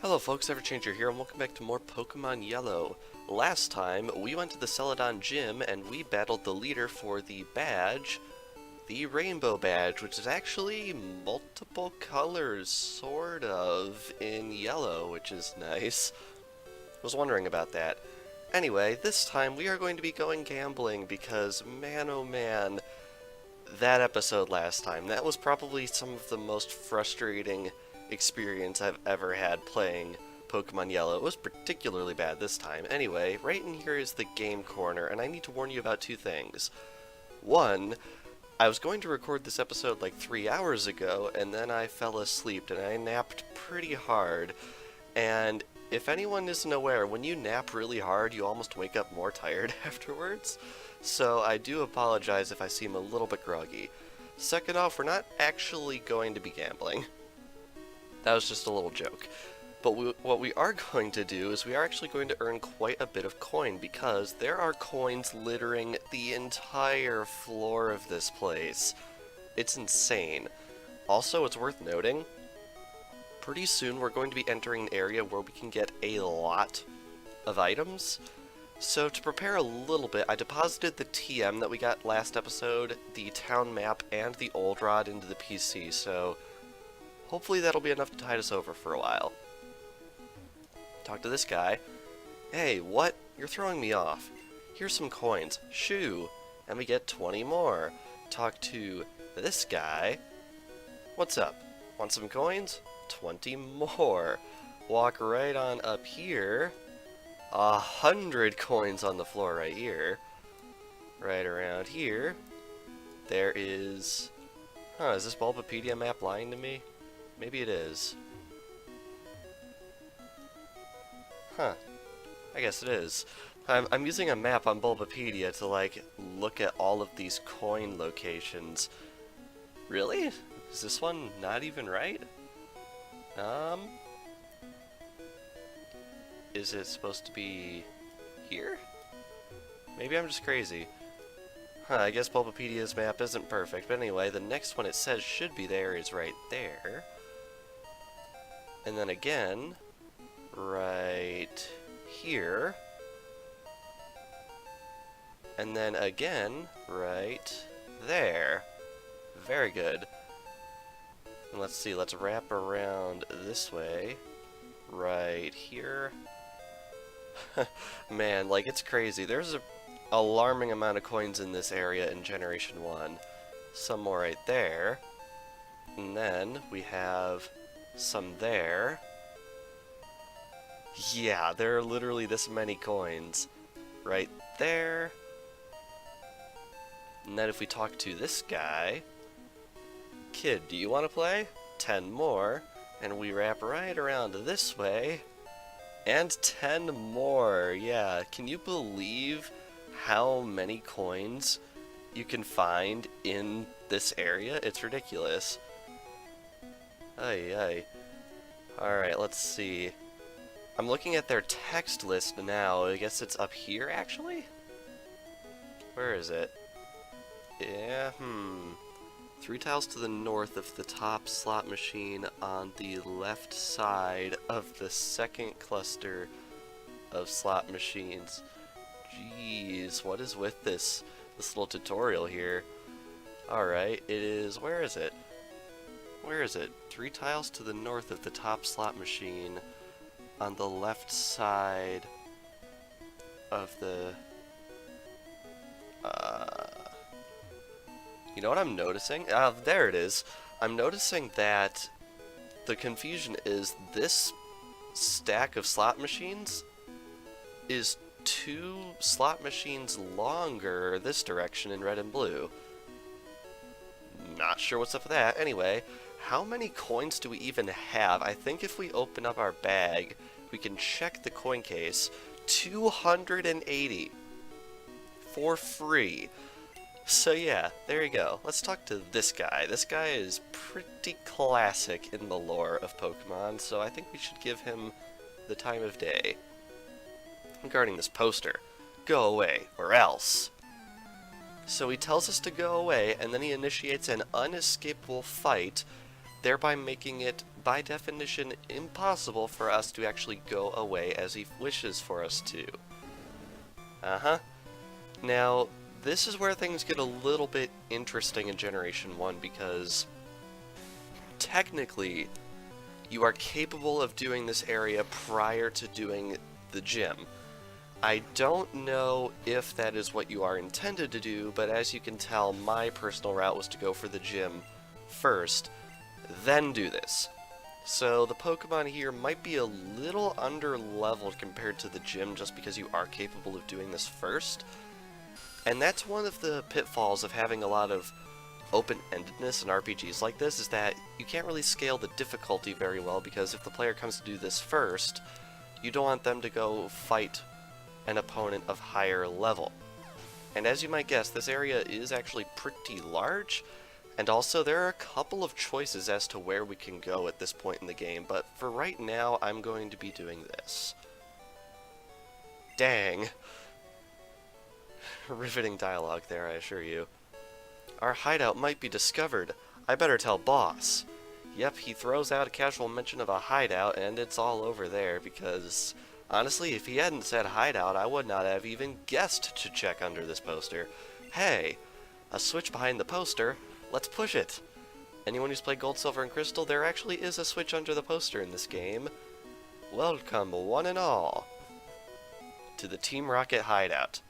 Hello folks, Everchanger here, and welcome back to more Pokemon Yellow. Last time, we went to the Celadon Gym, and we battled the leader for the badge, the Rainbow Badge, which is actually multiple colors, sort of, in yellow, which is nice. Was wondering about that. Anyway, this time we are going to be going gambling, because man oh man, that episode last time, that was probably some of the most frustrating experience I've ever had playing Pokemon Yellow. It was particularly bad this time. Anyway, right in here is the game corner, and I need to warn you about two things. One, I was going to record this episode like 3 hours ago, and then I fell asleep, and I napped pretty hard. And if anyone isn't aware, when you nap really hard, you almost wake up more tired afterwards. So I do apologize if I seem a little bit groggy. Second off, we're not actually going to be gambling. That was just a little joke. But what we are going to do is we are actually going to earn quite a bit of coin, because there are coins littering the entire floor of this place. It's insane. Also, it's worth noting, pretty soon we're going to be entering an area where we can get a lot of items. So to prepare a little bit, I deposited the TM that we got last episode, the town map, and the old rod into the PC, so hopefully that'll be enough to tide us over for a while. Talk to this guy. Hey, what? You're throwing me off. Here's some coins. Shoo! And we get 20 more. Talk to this guy. What's up? Want some coins? 20 more. Walk right on up here. 100 coins on the floor right here. Right around here. There is... is this Bulbapedia map lying to me? Maybe it is. I guess it is. I'm using a map on Bulbapedia to, like, look at all of these coin locations. Really? Is this one not even right? Is it supposed to be here? Maybe I'm just crazy. I guess Bulbapedia's map isn't perfect, but anyway, the next one it says should be there is right there. And then again, right here. And then again, right there. Very good. And let's see, let's wrap around this way. Right here. Man, like, it's crazy. There's a alarming amount of coins in this area in Generation 1. Some more right there. And then we have some there. Yeah, there are literally this many coins right there. And then if we talk to this guy, kid, do you want to play? 10 more. And we wrap right around this way. And 10 more. Yeah, can you believe how many coins you can find in this area? It's ridiculous. Ay, ay. Alright, let's see. I'm looking at their text list now. I guess it's up here, actually? Where is it? Yeah, 3 tiles to the north of the top slot machine on the left side of the second cluster of slot machines. Jeez, what is with this little tutorial here? Alright, it is... where is it? Where is it? 3 tiles to the north of the top slot machine on the left side of the... You know what I'm noticing? There it is. I'm noticing that the confusion is this stack of slot machines is 2 slot machines longer this direction in red and blue. Not sure what's up with that. Anyway, how many coins do we even have? I think if we open up our bag, we can check the coin case. 280 for free. So yeah, there you go. Let's talk to this guy. This guy is pretty classic in the lore of Pokemon, so I think we should give him the time of day. Regarding this poster, go away, or else. So he tells us to go away, and then he initiates an unescapable fight, thereby making it by definition, impossible for us to actually go away as he wishes for us to. Uh-huh. Now, this is where things get a little bit interesting in Generation 1, because technically, you are capable of doing this area prior to doing the gym. I don't know if that is what you are intended to do, but as you can tell, my personal route was to go for the gym first, then do this. So the Pokemon here might be a little under-leveled compared to the gym just because you are capable of doing this first. And that's one of the pitfalls of having a lot of open-endedness in RPGs like this, is that you can't really scale the difficulty very well, because if the player comes to do this first, you don't want them to go fight an opponent of higher level. And as you might guess, this area is actually pretty large, and also there are a couple of choices as to where we can go at this point in the game, but for right now, I'm going to be doing this. Dang. Riveting dialogue there, I assure you. Our hideout might be discovered. I better tell boss. Yep, he throws out a casual mention of a hideout, and it's all over there, because honestly, if he hadn't said hideout, I would not have even guessed to check under this poster. Hey, a switch behind the poster. Let's push it. Anyone who's played Gold, Silver, and Crystal, there actually is a switch under the poster in this game. Welcome, one and all, to the Team Rocket hideout.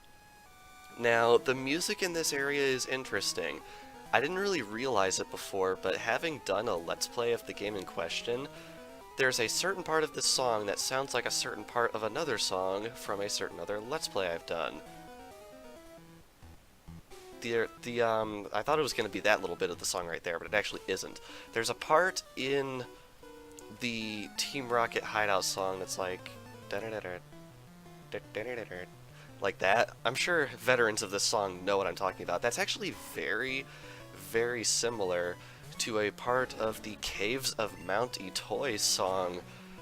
Now, the music in this area is interesting. I didn't really realize it before, but having done a Let's Play of the game in question, there's a certain part of this song that sounds like a certain part of another song from a certain other Let's Play I've done. I thought it was going to be that little bit of the song right there, but it actually isn't. There's a part in the Team Rocket hideout song that's like like that. I'm sure veterans of this song know what I'm talking about. That's actually very, very similar to a part of the Caves of Mount Itoy song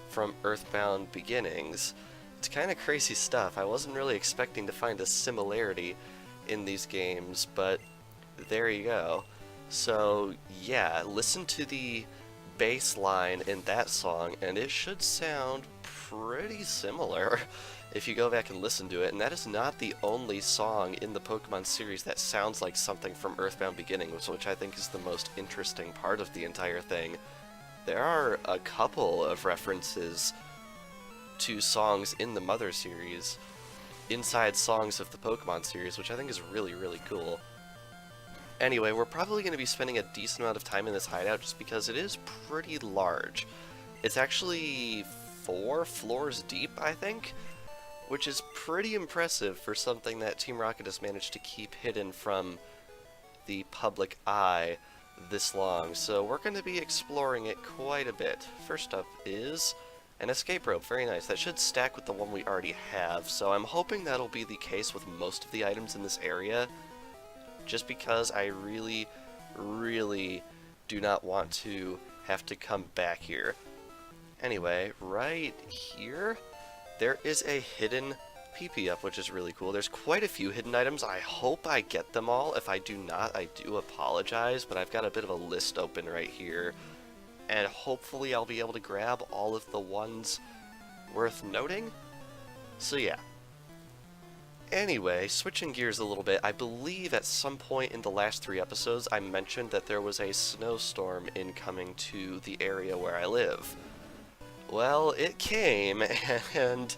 from Earthbound Beginnings. It's kind of crazy stuff. I wasn't really expecting to find a similarity in these games, but there you go. So yeah, listen to the bass line in that song, and it should sound pretty similar if you go back and listen to it. And that is not the only song in the Pokemon series that sounds like something from Earthbound Beginnings, which I think is the most interesting part of the entire thing. There are a couple of references to songs in the Mother series inside songs of the Pokemon series, which I think is really, really cool. Anyway, we're probably going to be spending a decent amount of time in this hideout just because it is pretty large. It's actually 4 floors deep, I think, which is pretty impressive for something that Team Rocket has managed to keep hidden from the public eye this long. So we're going to be exploring it quite a bit. First up is an escape rope. Very nice. That should stack with the one we already have, so I'm hoping that'll be the case with most of the items in this area, just because I really, really do not want to have to come back here. Anyway, right here, there is a hidden PP up, which is really cool. There's quite a few hidden items. I hope I get them all. If I do not, I do apologize, but I've got a bit of a list open right here, and hopefully I'll be able to grab all of the ones worth noting. So yeah. Anyway, switching gears a little bit, I believe at some point in the last 3 episodes I mentioned that there was a snowstorm incoming to the area where I live. Well, it came, and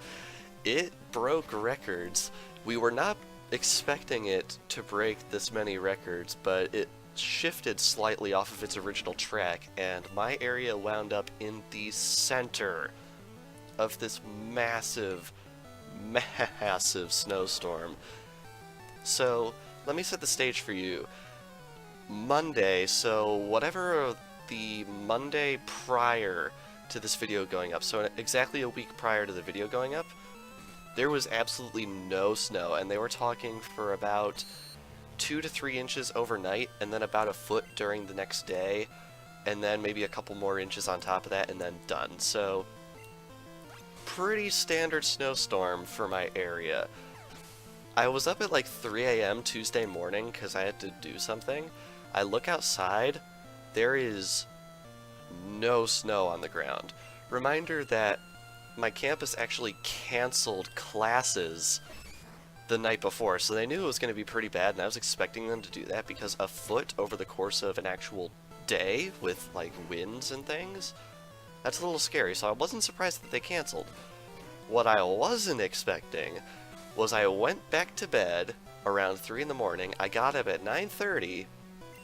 it broke records. We were not expecting it to break this many records, but it shifted slightly off of its original track, and my area wound up in the center of this massive, massive snowstorm. So, let me set the stage for you. Monday, so whatever the Monday prior to this video going up, so exactly a week prior to the video going up, there was absolutely no snow, and they were talking for about 2 to 3 inches overnight, and then about a foot during the next day, and then maybe a couple more inches on top of that, and then done. So, pretty standard snowstorm for my area. I was up at like 3 a.m. Tuesday morning because I had to do something. I look outside, there is no snow on the ground. Reminder that my campus actually canceled classes the night before, so they knew it was going to be pretty bad, and I was expecting them to do that because a foot over the course of an actual day with, like, winds and things, that's a little scary, so I wasn't surprised that they canceled. What I wasn't expecting was I went back to bed around 3 in the morning, I got up at 9:30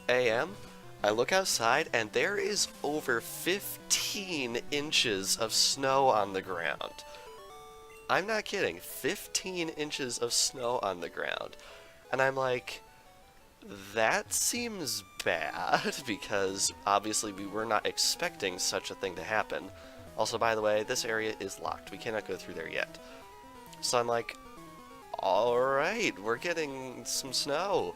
a.m., I look outside, and there is over 15 inches of snow on the ground. I'm not kidding, 15 inches of snow on the ground. And I'm like, that seems bad, because obviously we were not expecting such a thing to happen. Also, by the way, this area is locked. We cannot go through there yet. So I'm like, alright, we're getting some snow.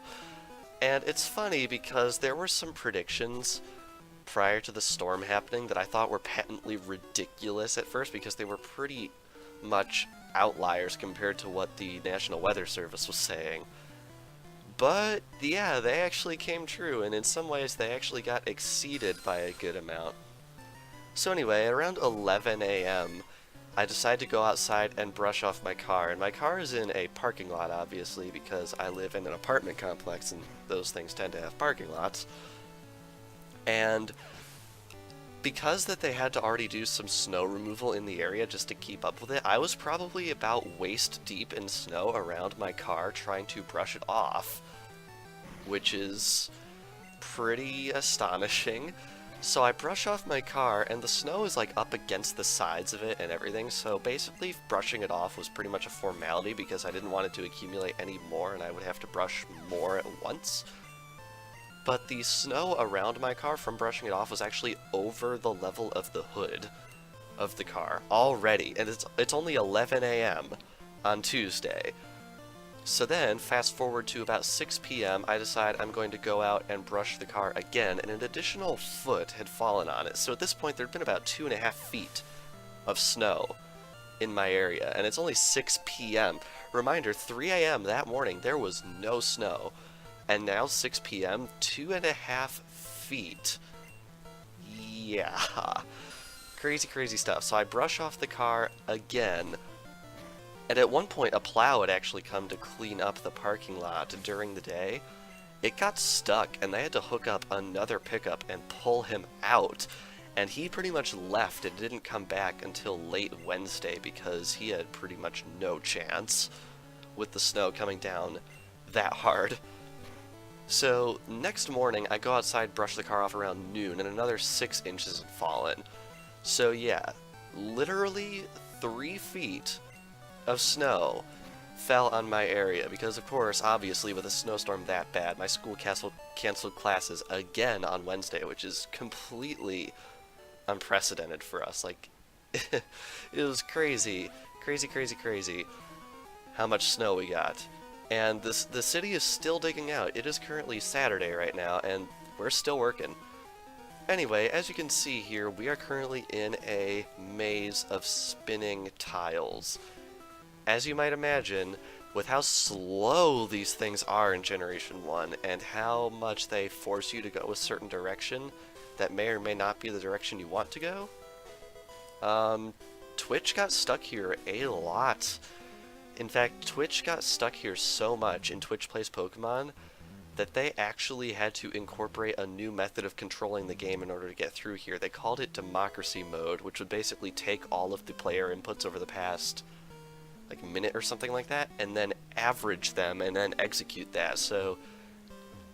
And it's funny because there were some predictions prior to the storm happening that I thought were patently ridiculous at first because they were pretty much outliers compared to what the National Weather Service was saying. But yeah, they actually came true, and in some ways they actually got exceeded by a good amount. So anyway, around 11 a.m., I decided to go outside and brush off my car, and my car is in a parking lot, obviously, because I live in an apartment complex, and those things tend to have parking lots. And because that they had to already do some snow removal in the area just to keep up with it, I was probably about waist deep in snow around my car trying to brush it off, which is pretty astonishing. So I brush off my car, and the snow is like up against the sides of it and everything, so basically brushing it off was pretty much a formality because I didn't want it to accumulate any more and I would have to brush more at once. But the snow around my car from brushing it off was actually over the level of the hood of the car already, and it's only 11 a.m. on Tuesday. So then, fast forward to about 6 p.m., I decide I'm going to go out and brush the car again, and an additional foot had fallen on it. So at this point, there'd been about 2.5 feet of snow in my area, and it's only 6 p.m. Reminder, 3 a.m. that morning, there was no snow. And now, 6 p.m., 2.5 feet. Yeah. Crazy, crazy stuff. So I brush off the car again. And at one point, a plow had actually come to clean up the parking lot during the day. It got stuck, and they had to hook up another pickup and pull him out. And he pretty much left and didn't come back until late Wednesday because he had pretty much no chance with the snow coming down that hard. So next morning, I go outside, brush the car off around noon, and another 6 inches had fallen. So yeah, literally 3 feet of snow fell on my area because, of course, obviously with a snowstorm that bad, my school canceled classes again on Wednesday, which is completely unprecedented for us. Like, it was crazy, crazy, crazy, crazy how much snow we got. And the city is still digging out. It is currently Saturday right now, and we're still working. Anyway, as you can see here, we are currently in a maze of spinning tiles. As you might imagine, with how slow these things are in Generation 1, and how much they force you to go a certain direction that may or may not be the direction you want to go, Twitch got stuck here a lot. In fact, Twitch got stuck here so much in Twitch Plays Pokemon that they actually had to incorporate a new method of controlling the game in order to get through here. They called it Democracy Mode, which would basically take all of the player inputs over the past like minute or something like that, and then average them and then execute that. So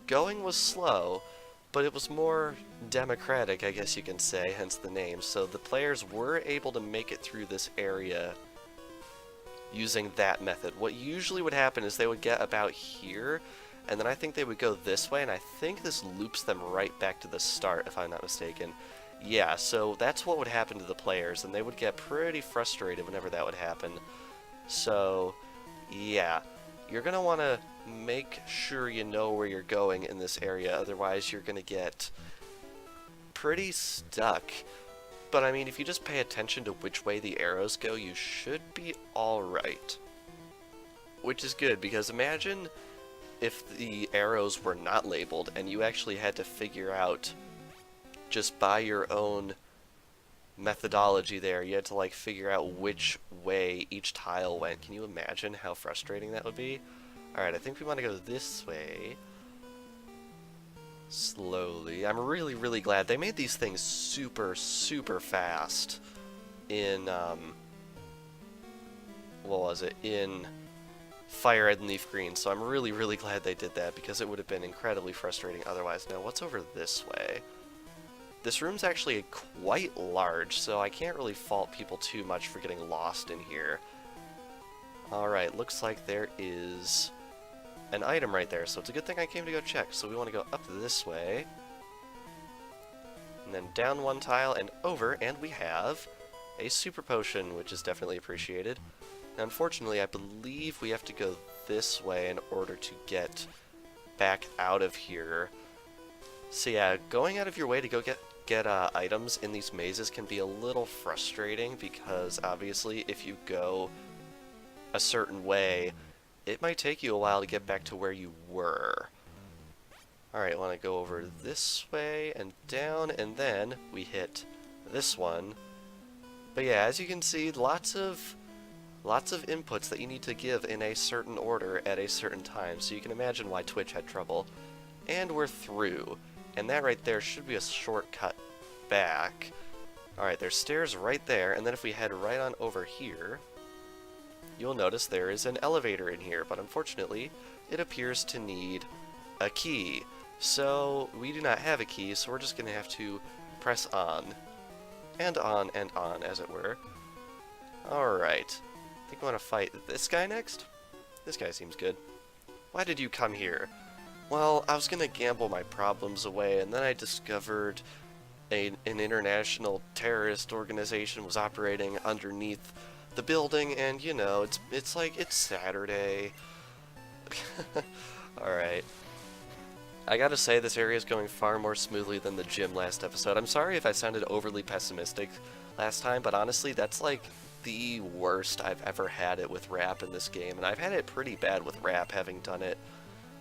going was slow, but it was more democratic, I guess you can say, hence the name. So the players were able to make it through this area using that method. What usually would happen is they would get about here, and then I think they would go this way, and I think this loops them right back to the start, if I'm not mistaken. Yeah, so that's what would happen to the players, and they would get pretty frustrated whenever that would happen. So, yeah, you're going to want to make sure you know where you're going in this area, otherwise you're going to get pretty stuck. But I mean, if you just pay attention to which way the arrows go, you should be alright. Which is good, because imagine if the arrows were not labeled and you actually had to figure out just by your own methodology there. You had to like figure out which way each tile went. Can you imagine how frustrating that would be? Alright, I think we want to go this way. Slowly. I'm really, really glad they made these things super, super fast in, what was it? In Fire Red and Leaf Green, so I'm really, really glad they did that, because it would have been incredibly frustrating otherwise. Now, what's over this way? This room's actually quite large, so I can't really fault people too much for getting lost in here. Alright, looks like there is an item right there, so it's a good thing I came to go check. So we want to go up this way, and then down one tile and over, and we have a super potion, which is definitely appreciated. Now, unfortunately, I believe we have to go this way in order to get back out of here. So yeah, going out of your way to go get items in these mazes can be a little frustrating, because obviously if you go a certain way, it might take you a while to get back to where you were. Alright, I want to go over this way and down, and then we hit this one. But yeah, as you can see, lots of inputs that you need to give in a certain order at a certain time, so you can imagine why Twitch had trouble. And we're through. And that right there should be a shortcut back. Alright, there's stairs right there, and then if we head right on over here, you'll notice there is an elevator in here, but unfortunately, it appears to need a key. So, we do not have a key, so we're just going to have to press on, and on, as it were. Alright. I think we want to fight this guy next? This guy seems good. Why did you come here? Well, I was going to gamble my problems away, and then I discovered an international terrorist organization was operating underneath the building, and you know, it's like, it's Saturday. Alright. I gotta say, this area is going far more smoothly than the gym last episode. I'm sorry if I sounded overly pessimistic last time, but honestly, that's like the worst I've ever had it with rap in this game, and I've had it pretty bad with rap, having done it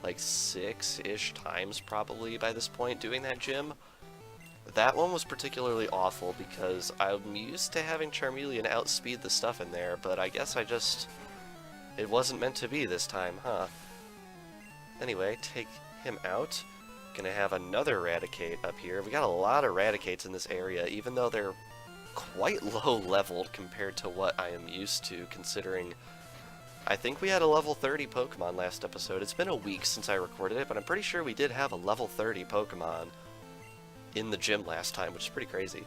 like 6-ish times probably by this point, doing that gym. That one was particularly awful because I'm used to having Charmeleon outspeed the stuff in there, but I guess it wasn't meant to be this time, huh? Anyway, take him out. Gonna have another Raticate up here. We got a lot of Raticates in this area, even though they're quite low leveled compared to what I am used to, considering I think we had a level 30 Pokemon last episode. It's been a week since I recorded it, but I'm pretty sure we did have a level 30 Pokemon in the gym last time, which is pretty crazy.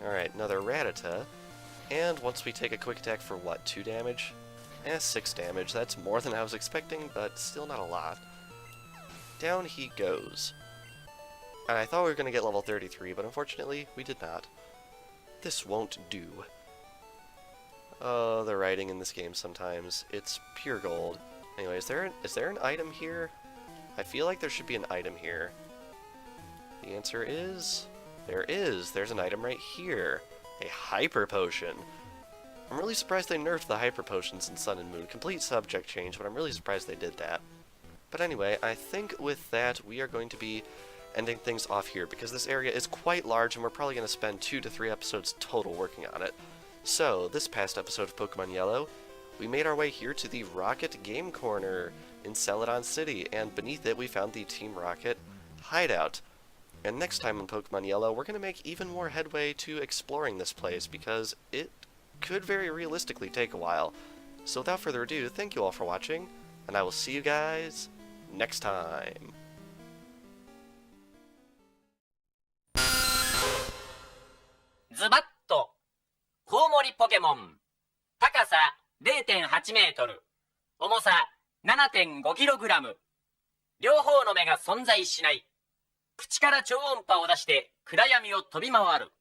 Alright, another Rattata. And once we take a quick attack for what, 2 damage? 6 damage. That's more than I was expecting, but still not a lot. Down he goes. And I thought we were going to get level 33, but unfortunately, we did not. This won't do. Oh, the writing in this game sometimes. It's pure gold. Anyway, is there an item here? I feel like there should be an item here. The answer is, there is. There's an item right here. A Hyper Potion. I'm really surprised they nerfed the Hyper Potions in Sun and Moon. Complete subject change, but I'm really surprised they did that. But anyway, I think with that, we are going to be ending things off here, because this area is quite large, and we're probably going to spend 2 to 3 episodes total working on it. So, this past episode of Pokemon Yellow, we made our way here to the Rocket Game Corner in Celadon City, and beneath it we found the Team Rocket hideout. And next time on Pokemon Yellow, we're going to make even more headway to exploring this place, because it could very realistically take a while. So without further ado, thank you all for watching, and I will see you guys next time. Zubatto コウモリポケモン高さ 0.8 メートル重さ 7.5 キログラム両方の目が存在しない口から超音波を出して暗闇を飛び回る